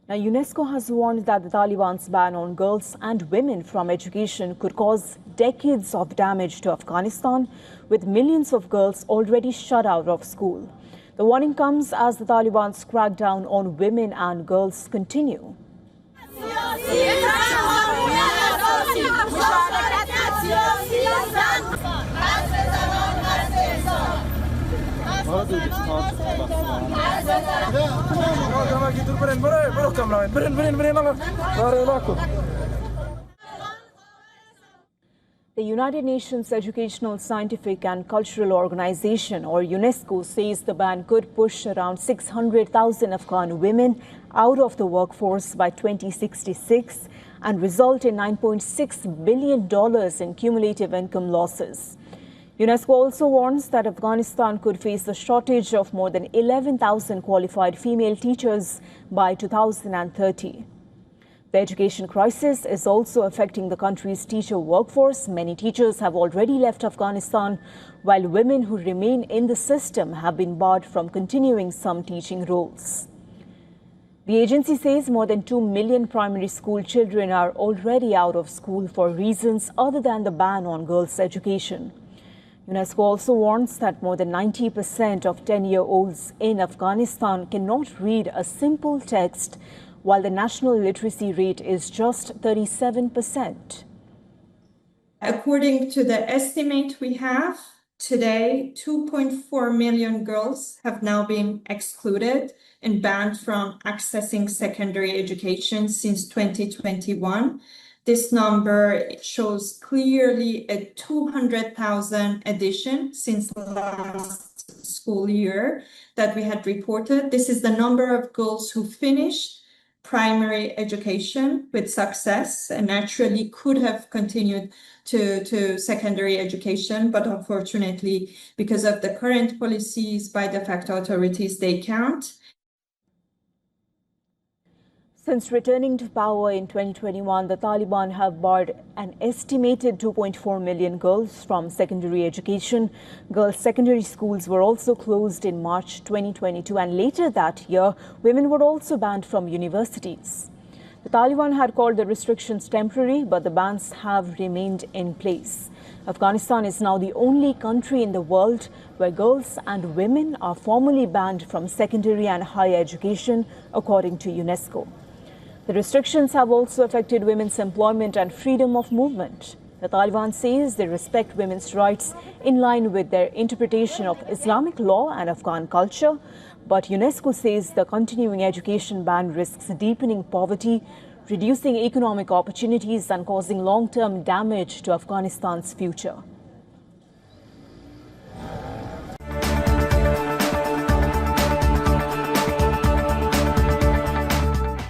Now, UNESCO has warned that the Taliban's ban on girls and women from education could cause decades of damage to Afghanistan, with millions of girls already shut out of school. The warning comes as the Taliban's crackdown on women and girls continue. The United Nations Educational, Scientific and Cultural Organization, or UNESCO, says the ban could push around 600,000 Afghan women out of the workforce by 2066 and result in $9.6 billion in cumulative income losses. UNESCO also warns that Afghanistan could face a shortage of more than 11,000 qualified female teachers by 2030. The education crisis is also affecting the country's teacher workforce. Many teachers have already left Afghanistan, while women who remain in the system have been barred from continuing some teaching roles. The agency says more than 2 million primary school children are already out of school for reasons other than the ban on girls' education. UNESCO also warns that more than 90% of 10-year-olds in Afghanistan cannot read a simple text, while the national literacy rate is just 37%. According to the estimate we have, today 2.4 million girls have now been excluded and banned from accessing secondary education since 2021. This number shows clearly a 200,000 addition since the last school year that we had reported. This is the number of girls who finished primary education with success and naturally could have continued to secondary education, but unfortunately, because of the current policies by de facto authorities, they can't. Since returning to power in 2021, the Taliban have barred an estimated 2.4 million girls from secondary education. Girls' secondary schools were also closed in March 2022, and later that year, women were also banned from universities. The Taliban had called the restrictions temporary, but the bans have remained in place. Afghanistan is now the only country in the world where girls and women are formally banned from secondary and higher education, according to UNESCO. The restrictions have also affected women's employment and freedom of movement. The Taliban says they respect women's rights in line with their interpretation of Islamic law and Afghan culture, but UNESCO says the continuing education ban risks deepening poverty, reducing economic opportunities and causing long-term damage to Afghanistan's future.